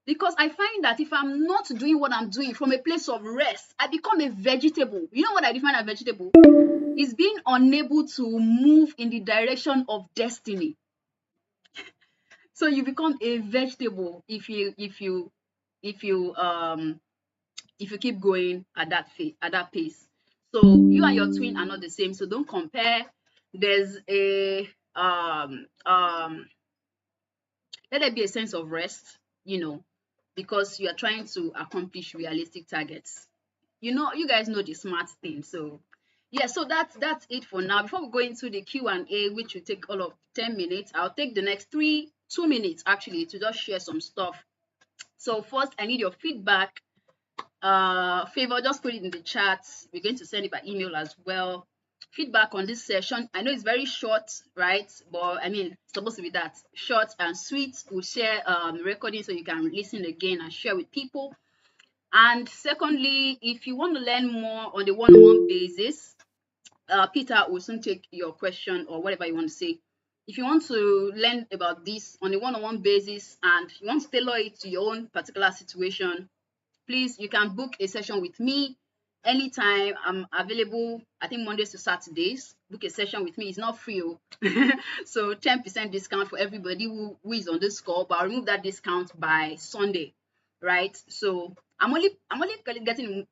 Because I find that if I'm not doing what I'm doing from a place of rest, I become a vegetable. You know what I define as vegetable? Is being unable to move in the direction of destiny. So you become a vegetable if you keep going at that pace. So you and your twin are not the same. So don't compare. There's a let there be a sense of rest, because you are trying to accomplish realistic targets. You guys know the smart thing. So yeah, so that's it for now. Before we go into the Q&A, which will take all of 10 minutes, I'll take the next 2 minutes actually to just share some stuff. So first, I need your feedback. Favor, just put it in the chat. We're going to send it by email as well. Feedback on this session. I know it's very short, right? But I mean, it's supposed to be that short and sweet. We'll share recording so you can listen again and share with people. And secondly, if you want to learn more on the one-on-one basis, Peter will soon take your question or whatever you want to say. If you want to learn about this on a one-on-one basis and you want to tailor it to your own particular situation, please, you can book a session with me anytime. I'm available, I think Mondays to Saturdays. Book a session with me. It's not free. So 10% discount for everybody who is on this call, but I'll remove that discount by Sunday, right? So I'm only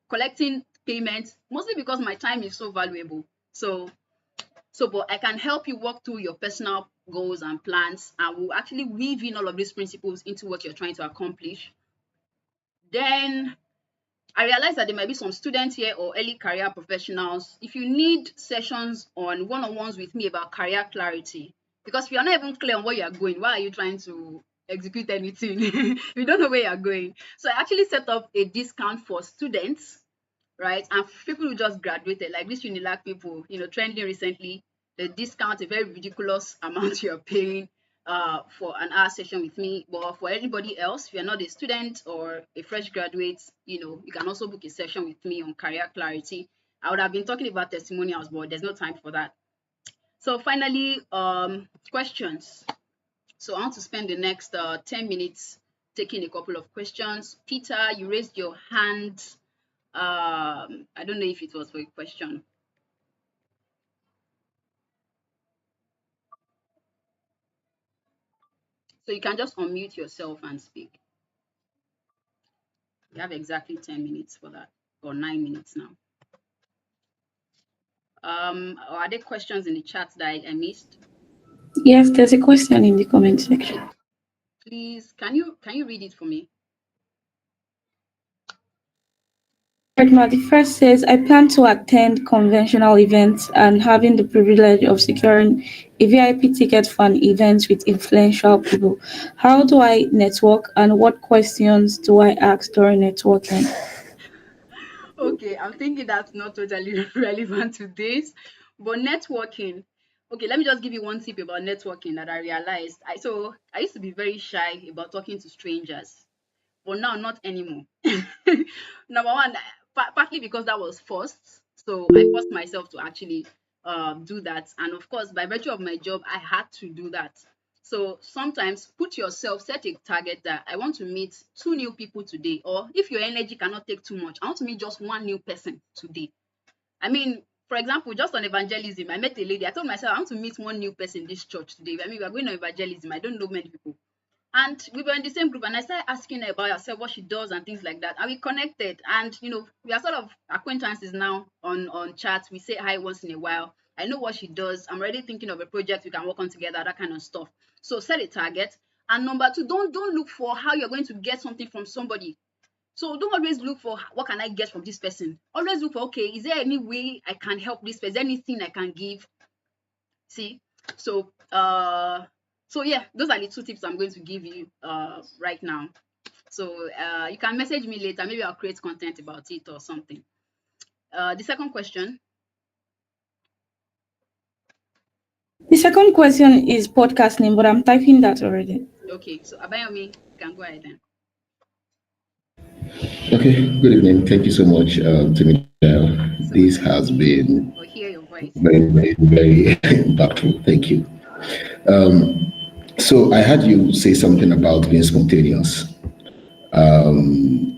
collecting payments mostly because my time is so valuable. So but I can help you walk through your personal goals and plans, and we'll actually weave in all of these principles into what you're trying to accomplish. Then I realize that there might be some students here or early career professionals. If you need sessions on one-on-ones with me about career clarity, because if you're not even clear on where you're going, why are you trying to execute anything? You don't know where you're going. So I actually set up a discount for students, right? And people who just graduated, like this Unilag people, trending recently, the discount, a very ridiculous amount you're paying. for an hour session with me. But for anybody else, if you're not a student or a fresh graduate, you can also book a session with me on career clarity. I would have been talking about testimonials, but there's no time for that. So finally, questions. So I want to spend the next 10 minutes taking a couple of questions. Peter, you raised your hand. I don't know if it was for a question. So you can just unmute yourself and speak. You have exactly 10 minutes for that, or 9 minutes now. Are there questions in the chat that I missed? Yes, there's a question in the comment section. Please, can you read it for me? The first says, I plan to attend conventional events and having the privilege of securing a VIP ticket for an event with influential people. How do I network and what questions do I ask during networking? Okay, I'm thinking that's not totally relevant to this, but networking. Okay, let me just give you one tip about networking that I realized. I used to be very shy about talking to strangers, but now not anymore. Number one, partly because that was forced, so I forced myself to actually do that, and of course, by virtue of my job, I had to do that. So sometimes set a target that I want to meet 2 new people today, or if your energy cannot take too much, I want to meet just 1 new person today. I mean, for example, just on evangelism, I met a lady. I told myself I want to meet 1 new person in this church today. I mean, we are going on evangelism. I don't know many people. And we were in the same group, and I started asking her about herself, what she does, and things like that. And we connected, and we are sort of acquaintances now on chat. We say hi once in a while. I know what she does. I'm already thinking of a project we can work on together, that kind of stuff. So set a target. And number two, don't look for how you're going to get something from somebody. So don't always look for what can I get from this person. Always look for, okay, is there any way I can help this person? Is there anything I can give? See, so yeah, those are the 2 tips I'm going to give you right now. So you can message me later. Maybe I'll create content about it or something. The second question. The second question is podcast name, but I'm typing that already. Okay, so Abayomi, you can go ahead then. Okay, good evening. Thank you so much, to Michelle. So This has been or hear your voice. very, very, very impactful. Thank you. So I heard you say something about being spontaneous. And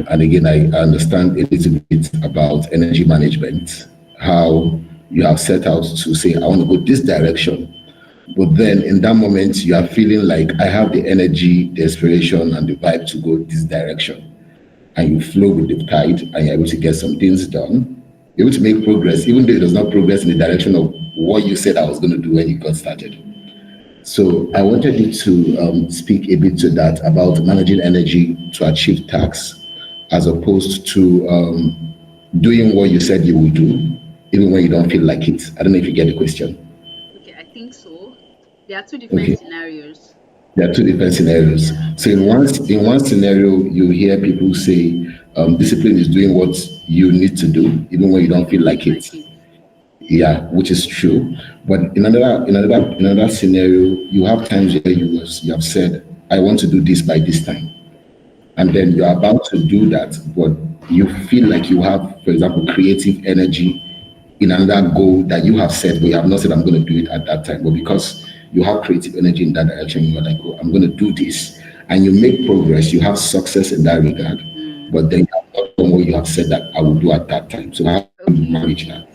again, I understand a little bit about energy management, how you have set out to say, I want to go this direction. But then in that moment, you are feeling like I have the energy, the inspiration, and the vibe to go this direction. And you flow with the tide and you're able to get some things done. You're able to make progress, even though it does not progress in the direction of what you said I was going to do when you got started. So I wanted you to speak a bit to that about managing energy to achieve tasks as opposed to doing what you said you would do, even when you don't feel like it. I don't know if you get the question. Okay, I think so. There are 2 different Okay. scenarios. There are two different scenarios. Yeah. So in one scenario, you hear people say discipline is doing what you need to do, even when you don't feel like it. Yeah, which is true. But in another scenario, you have times where you have said, "I want to do this by this time," and then you're about to do that, but you feel like you have, for example, creative energy in another goal that you have set, but you have not said, I'm going to do it at that time. But because you have creative energy in that direction, you're like, oh, I'm going to do this. And you make progress, you have success in that regard, but then you have not done what you have said that I will do at that time. So how do you Okay. manage that?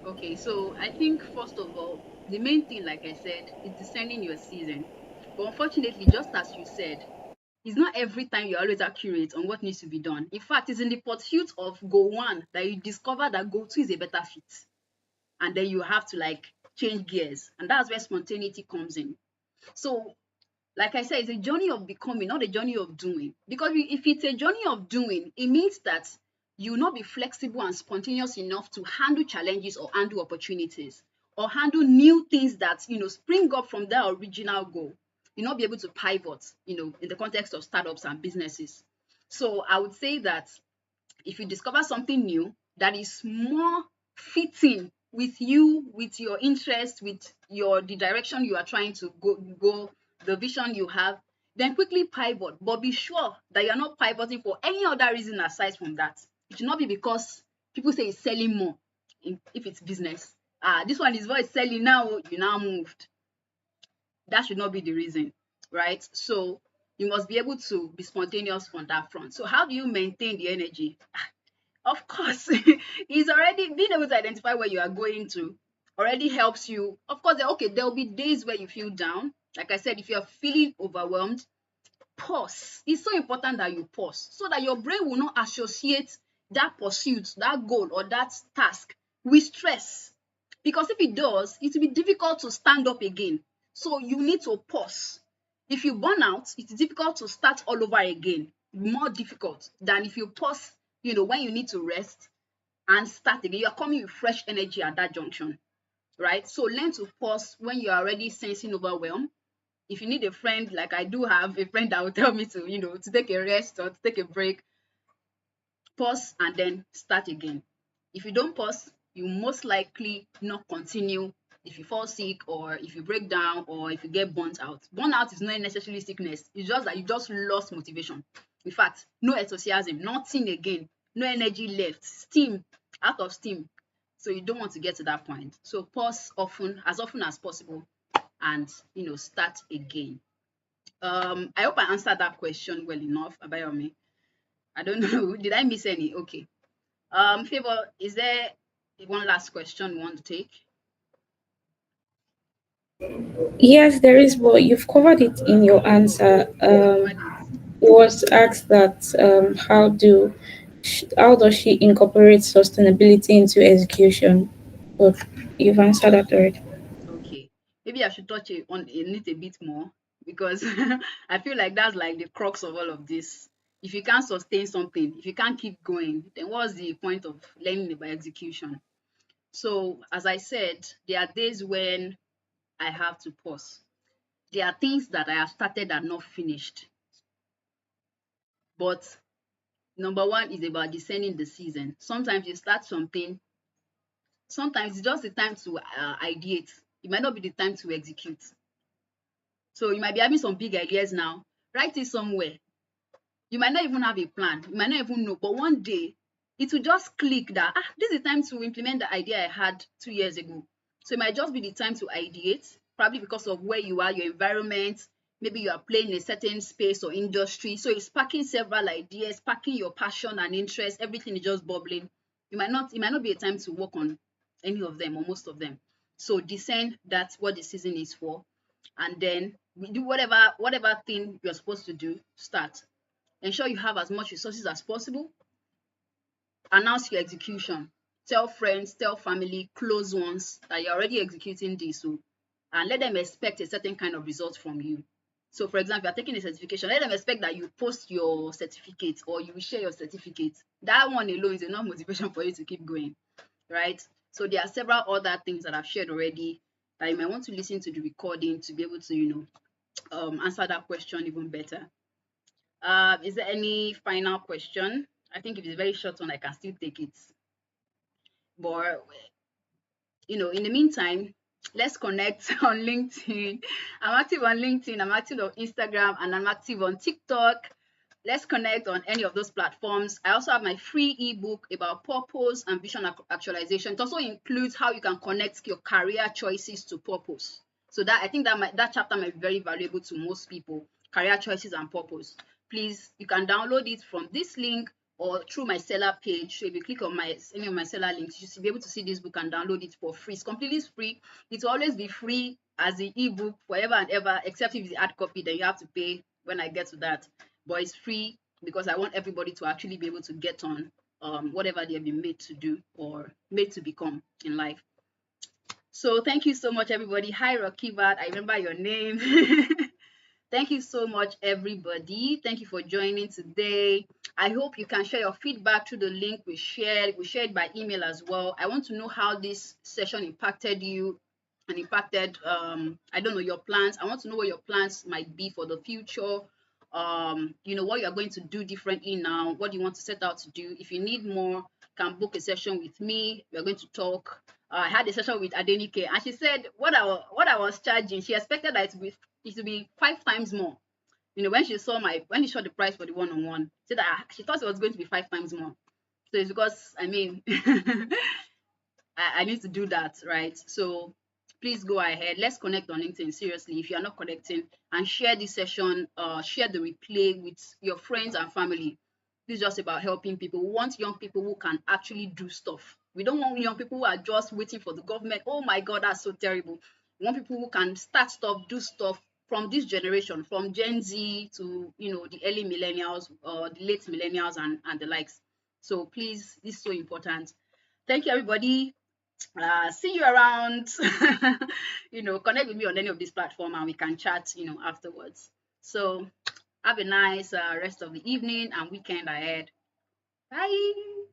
Okay, so I think first of all, the main thing, like I said, is discerning your season. But unfortunately, just as you said, it's not every time you're always accurate on what needs to be done. In fact, it's in the pursuit of goal one that you discover that goal two is a better fit. And then you have to like change gears. And that's where spontaneity comes in. So, like I said, it's a journey of becoming, not a journey of doing. Because if it's a journey of doing, it means that you will not be flexible and spontaneous enough to handle challenges or handle opportunities or handle new things that spring up from their original goal. You'll not be able to pivot, in the context of startups and businesses. So I would say that if you discover something new that is more fitting with you, with your interest, with the direction you are trying to go, the vision you have, then quickly pivot. But be sure that you're not pivoting for any other reason aside from that. It should not be because people say it's selling more if it's business. This one is what is selling now, you now moved. That should not be the reason, right? So you must be able to be spontaneous on that front. So how do you maintain the energy? Of course, it's already being able to identify where you are going to already helps you. Of course, okay, there'll be days where you feel down. Like I said, if you're feeling overwhelmed, pause. It's so important that you pause so that your brain will not associate that pursuit, that goal, or that task with stress. Because if it does, it will be difficult to stand up again. So you need to pause. If you burn out, it's difficult to start all over again. More difficult than if you pause, when you need to rest and start again. You're coming with fresh energy at that junction, right? So learn to pause when you're already sensing overwhelm. If you need a friend, like I do have a friend that will tell me to, to take a rest or to take a break, pause and then start again. If you don't pause, you most likely not continue. If you fall sick or if you break down or if you get burnt out. Burnout is not necessarily sickness. It's just that you just lost motivation. In fact, no enthusiasm, nothing again, no energy left, out of steam. So you don't want to get to that point. So pause often as possible and start again. I hope I answered that question well enough, Abayomi. I don't know. Did I miss any? Okay. Favor, is there one last question you want to take? Yes, there is, but you've covered it in your answer. It was asked that how does she incorporate sustainability into execution? But you've answered that already. Okay. Maybe I should touch on it a bit more because I feel like that's like the crux of all of this. If you can't sustain something, if you can't keep going, then what's the point of learning about execution? So, as I said, there are days when I have to pause. There are things that I have started and not finished. But number one is about discerning the season. Sometimes you start something, sometimes it's just the time to ideate. It might not be the time to execute. So you might be having some big ideas now, write it somewhere. You might not even have a plan, you might not even know, but one day it will just click that this is the time to implement the idea I had 2 years ago. So it might just be the time to ideate, probably because of where you are, your environment. Maybe you are playing in a certain space or industry, so it's sparking several ideas, sparking your passion and interest. Everything is just bubbling. It might not be a time to work on any of them or most of them. So discern that's what the season is for, and then we do whatever thing you're supposed to do. Start. Ensure you have as much resources as possible. Announce your execution. Tell friends, tell family, close ones that you're already executing this, and let them expect a certain kind of result from you. So, for example, you're taking a certification, let them expect that you post your certificate or you share your certificate. That one alone is enough motivation for you to keep going, right? So there are several other things that I've shared already that you might want to listen to the recording to be able to, answer that question even better. Is there any final question? I think if it's a very short one, I can still take it. But in the meantime, let's connect on LinkedIn. I'm active on LinkedIn, I'm active on Instagram, and I'm active on TikTok. Let's connect on any of those platforms. I also have my free ebook about purpose and vision actualization. It also includes how you can connect your career choices to purpose. So that I think that chapter might be very valuable to most people. Career choices and purpose. Please, you can download it from this link or through my seller page. So if you click on any of my seller links, you should be able to see this book and download it for free. It's completely free. It will always be free as the ebook forever and ever, except if it's hard copy, then you have to pay when I get to that. But it's free because I want everybody to actually be able to get on whatever they have been made to do or made to become in life. So thank you so much, everybody. Hi, Rakibat. I remember your name. Thank you so much, everybody. Thank you for joining today. I hope you can share your feedback through the link we shared. We shared by email as well. I want to know how this session impacted you and impacted, I don't know, your plans. I want to know what your plans might be for the future. What you're going to do differently now. What do you want to set out to do? If you need more can book a session with me. We're going to talk. I had a session with Adenike, and she said what I was charging, she expected that it to be 5 times more. You know, when she saw the price for the one-on-one, she said that she thought it was going to be 5 times more. So it's because, I mean, I need to do that, right? So please go ahead. Let's connect on LinkedIn, seriously, if you are not connecting, and share this session, share the replay with your friends and family. This is just about helping people. We want young people who can actually do stuff. We don't want young people who are just waiting for the government. Oh my God, that's so terrible. We want people who can start stuff, do stuff from this generation, from Gen Z to, you know, the early millennials or the late millennials and the likes. So please, this is so important. Thank you, everybody. See you around. You know, connect with me on any of these platforms and we can chat, you know, afterwards. So have a nice rest of the evening and weekend ahead. Bye.